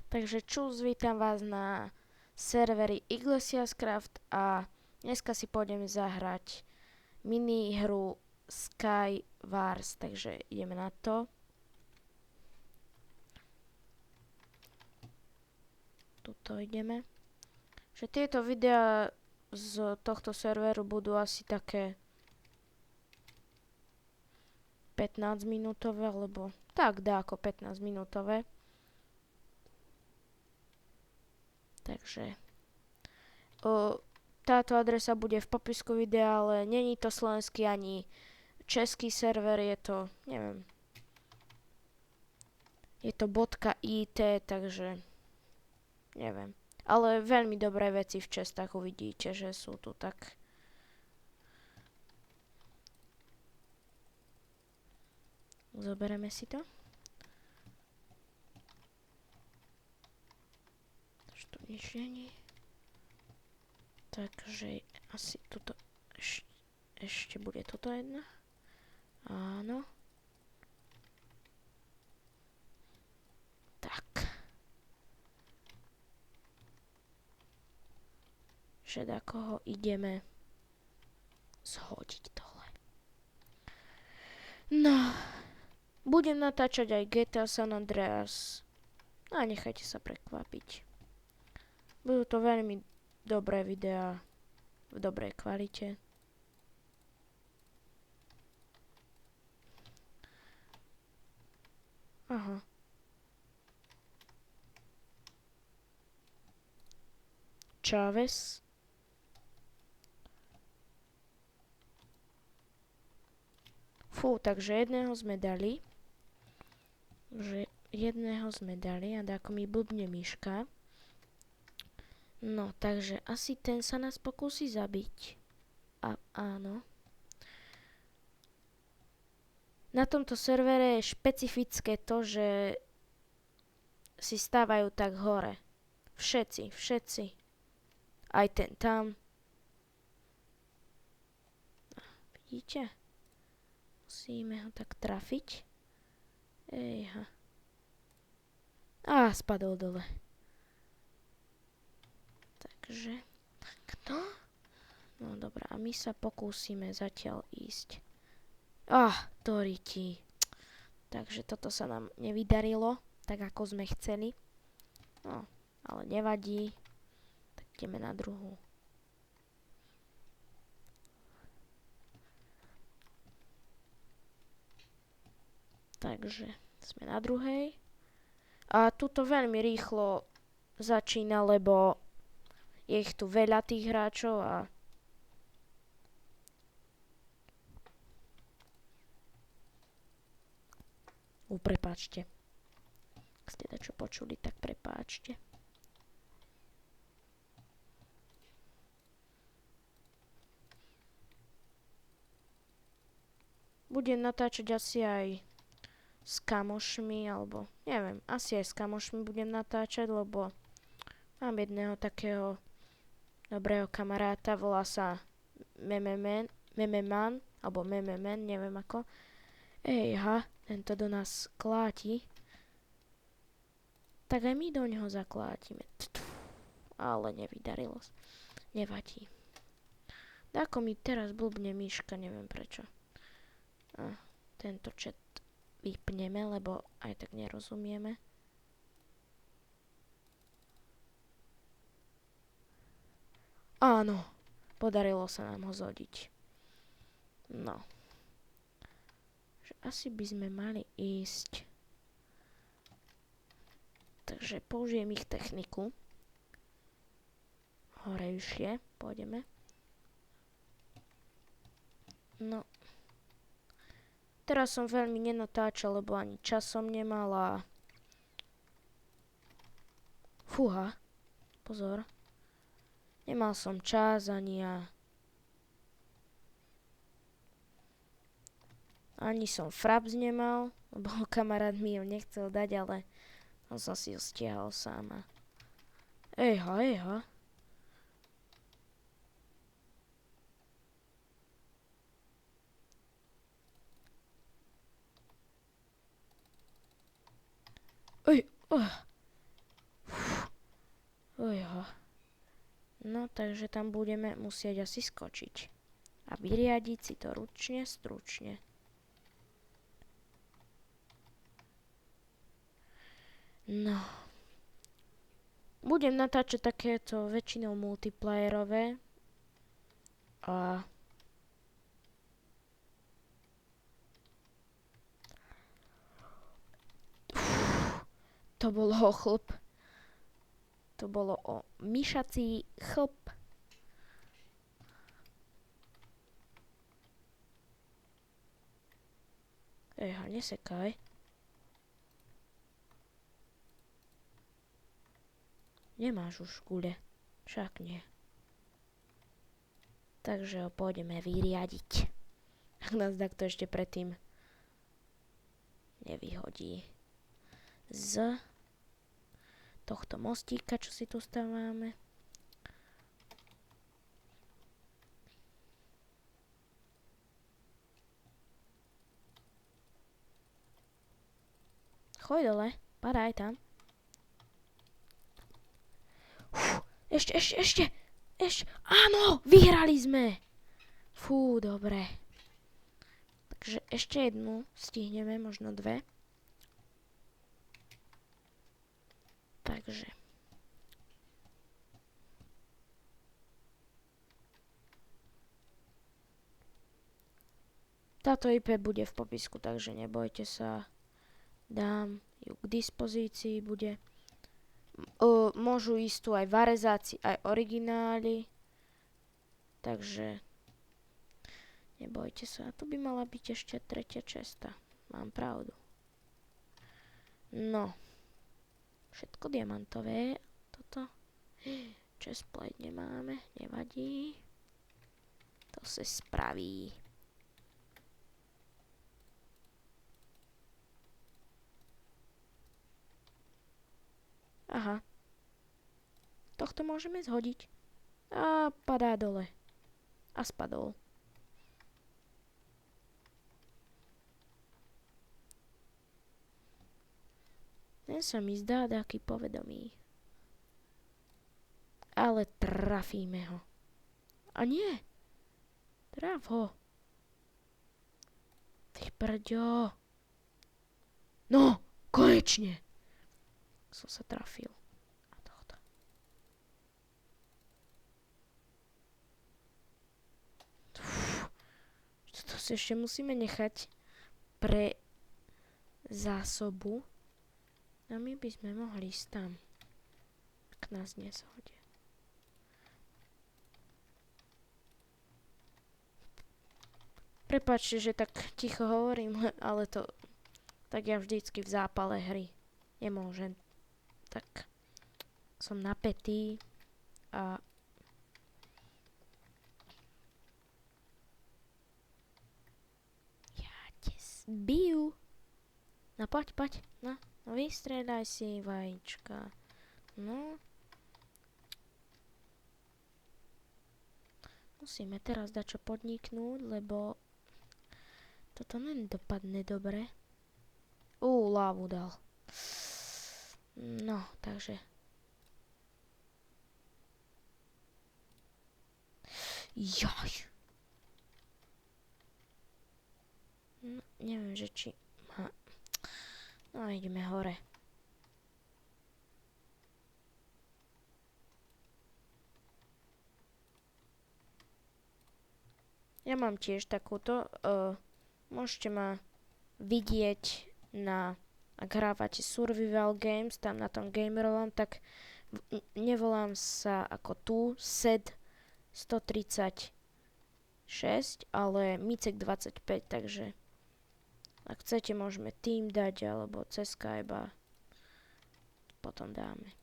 Takže čus, vítam vás na serveri Iglesias Craft a dneska si pôjdeme zahrať mini hru Skywars, takže ideme na to. Tuto ideme. Že tieto videá z tohto serveru budú asi také 15 minútové, alebo tak dá ako 15 minútové. Takže táto adresa bude v popisku videa, ale není to slovenský ani český server, je to, neviem, je to .it, takže neviem. Ale veľmi dobré veci v Čestách uvidíte, že sú tu tak. Zoberieme si to. Tu nič není. Takže asi tuto ešte bude toto jedna. Áno. Tak. Že koho ideme zhodiť dole. No. Budem natáčať aj GTA San Andreas. A nechajte sa prekvapiť. Budú to veľmi dobré videá v dobrej kvalite. Aha. Chávez. Fú, takže jedného sme dali. A dáko mi blbne myška. No, takže asi ten sa nás pokúsi zabiť. A áno. Na tomto servere je špecifické to, že si stávajú tak hore. Všetci. Aj ten tam. Vidíte? Musíme ho tak trafiť. Ejha. Á, spadol dole. Takže, takto. No dobré, a my sa pokúsime zatiaľ ísť. To riti. Takže toto sa nám nevydarilo, tak ako sme chceli. No, ale nevadí. Tak ideme na druhú. Takže sme na druhej. A tuto veľmi rýchlo začína, lebo je ich tu veľa tých hráčov a prepáčte. Ak ste dačo počuli, tak prepáčte. Budem natáčať asi aj s kamošmi, alebo neviem, asi aj s kamošmi budem natáčať, lebo mám jedného takého dobrého kamaráta, volá sa Mememan, alebo Mememan, neviem ako. Ejha, tento do nás kláti. Tak aj my do neho zaklátime. Ale nevydarilo sa. Nevadí. Dáko mi teraz blbne myška, neviem prečo. Tento chat vypneme, lebo aj tak nerozumieme. Áno, podarilo sa nám ho zhodiť. No. Asi by sme mali ísť. Takže použijem ich techniku. Horejšie, pôjdeme. No. Teraz som veľmi nenatáčal, lebo ani čas som nemal a fúha, pozor. Nemal som čas ani som fraps nemal, lebo kamarát mi ho nechcel dať, ale on som si ho stiahol sám. Ejha. No, takže tam budeme musieť asi skočiť. A vyriadiť si to ručne, stručne. No. Budem natáčať takéto väčšinou multiplayerové. A to bolo o chlp. To bolo o myšací chlp. Eha, nesekaj. Nemáš už gule. Však nie. Takže ho pôjdeme vyriadiť. Ak nás takto ešte predtým nevyhodí z tohto mostíka, čo si tu stávame. Choď dole, padaj tam. Ešte. Áno, vyhrali sme. Fú, dobre. Takže ešte jednu stihneme, možno dve. Takže. Táto IP bude v popisku, takže nebojte sa. Dám ju k dispozícii, bude. Môžu ísť tu aj varezáci, aj originály. Takže nebojte sa. Tu by mala byť ešte tretia česta. Mám pravdu. No. Všetko diamantové. Toto. Chestplate nemáme. Nevadí. To sa spraví. Aha. Tohto môžeme zhodiť. A padá dole. A spadol. Ten sa mi zdá taký povedomý. Ale trafíme ho. A nie. Traf ho. Ty prďo. No, konečne. Som sa trafil. A tohto. Toto si ešte musíme nechať pre zásobu. A my by sme mohli ísť tam. Ak nás nezhodia. Prepáčte, že tak ticho hovorím, ale to tak ja vždycky v zápale hry nemôžem. Tak som napätý a ja te zbijú. No poď. No vystredaj si vajíčka. No. Musíme teraz dačo podniknúť, lebo toto nedopadne dobre. Lávu dal. No, takže. Jaj. No, neviem, že či má. No, ideme hore. Ja mám tiež takúto. Môžete ma vidieť na, ak hrávate survival games, tam na tom gamerovom, tak nevolám sa ako tu SED 136, ale Micek 25, takže ak chcete, môžeme tým dať, alebo cez Skype a potom dáme.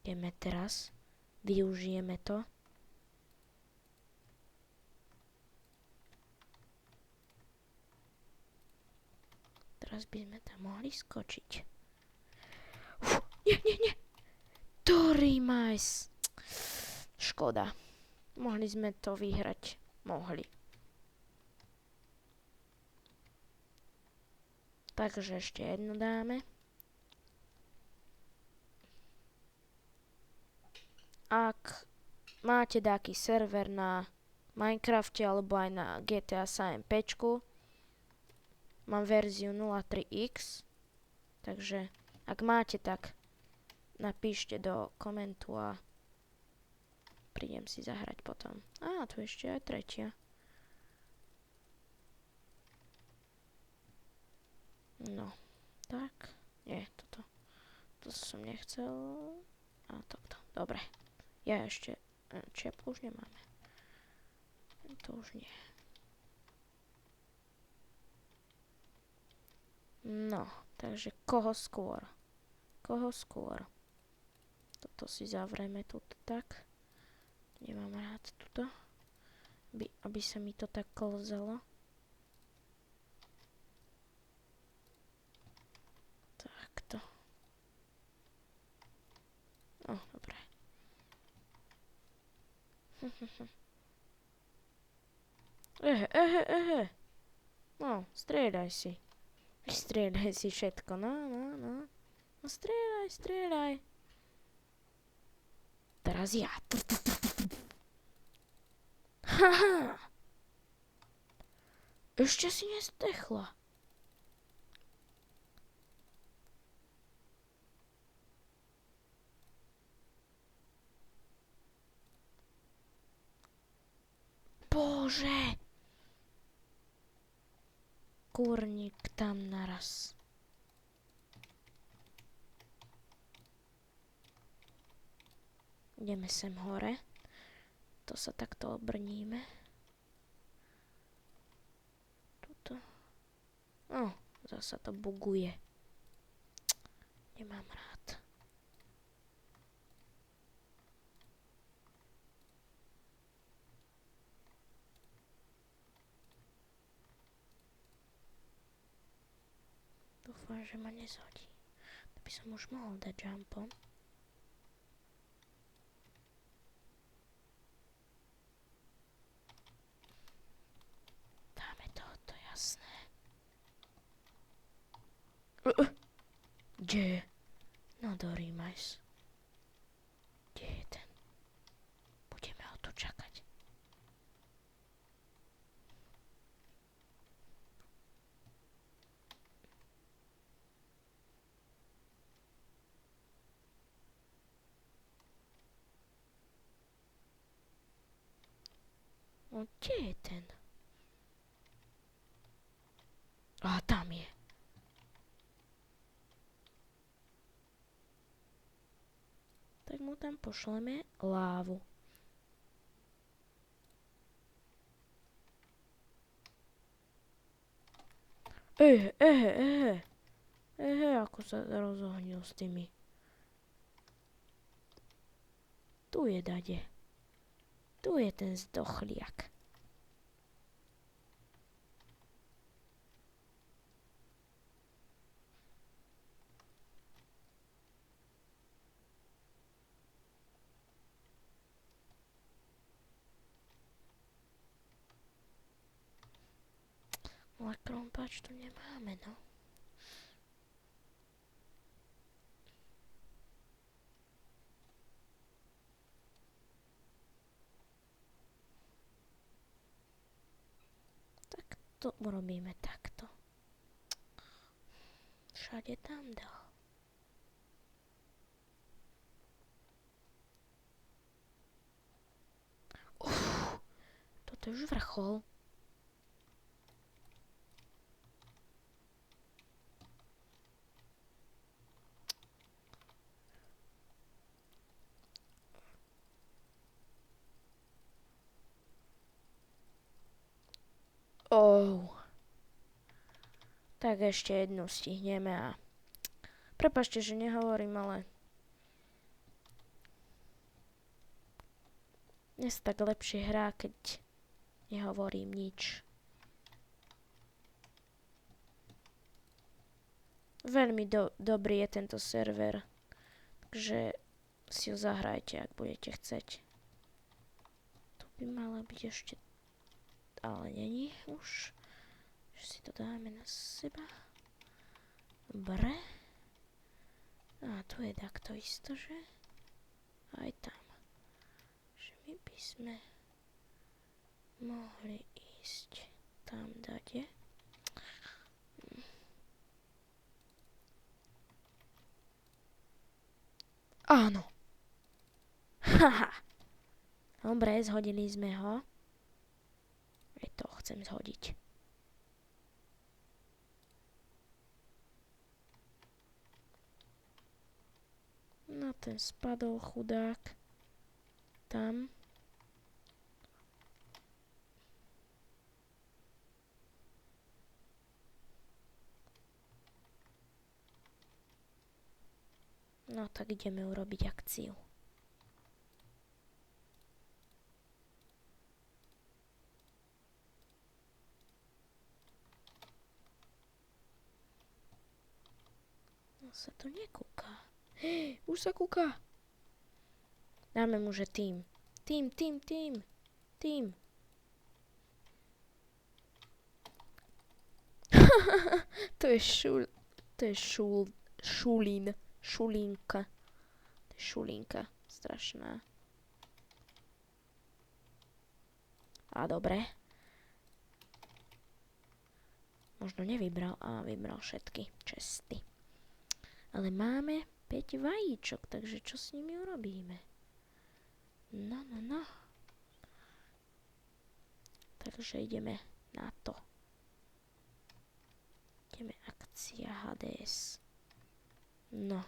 Ideme teraz, využijeme to. Teraz by sme tam mohli skočiť. Nie. Ktorý majs. Škoda. Mohli sme to vyhrať. Mohli. Takže ešte jednu dáme. ak máte taký server na Minecrafte alebo aj na GTA San Pčku, mám verziu 03x, takže ak máte, tak napíšte do komentu a prídem si zahrať potom. Á, tu ešte aj tretia. No, tak. Nie, toto. To som nechcel. A toto. Dobre. Ja ešte čeplu už nemáme. To už nie. No, takže koho skôr? Koho skôr? Toto si zavrieme tuto tak. Nemám rád tuto. Aby sa mi to tak klzalo. Takto. O, dobre. Ehe. No, striedaj si. Striedaj si všetko, no. No striedaj. Teraz ja. Haha. Ešte si nestechla. Bože. Kurník tam naraz. Ideme sem hore. To sa takto obrníme. Tuto. O, zasa to buguje. Nemám rád. Dúfam, že ma nezhodí. To by som už mohol dať jumpom. Dáme to jasné. Kde je? No dorímajs. Kde je ten? Budeme ho tu čakať. No kde je ten? A tam je. Tak mu tam pošleme lávu. Ehe, ako sa rozohnil s tými. Tu je dade. Tu je ten zdochliak. Ale krompáč tu nemáme, no. Tak to urobíme takto. Všade tam dal. Toto je už vrchol. Tak ešte jednu stihneme a prepáčte, že nehovorím, ale dnes tak lepšie hrá, keď nehovorím nič. Veľmi dobrý je tento server, takže si ho zahrajte, ak budete chceť. Tu by mala byť ešte, ale není už. Že si to dáme na seba. Dobre. A tu je takto isto, že? Aj tam. sme mohli ísť tam dade. Áno. Haha. Dobre, zhodili sme ho. Aj to chcem zhodiť. No ten spadol chudák. Tam. No tak ideme urobiť akciu. No sa to nekúka. Už sa kúka. Dáme mu, že tým. Tým. To je šulinka. To je šulinka. Strašná. A dobre. Možno nevybral. A vybral všetky česty. Ale máme 5 vajíčok, takže čo s nimi urobíme? No. Takže ideme na to. Ideme akcia Hades. No.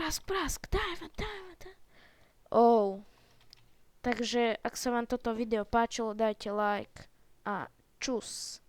Prask, dáva. Takže, ak sa vám toto video páčilo, dajte like a čus.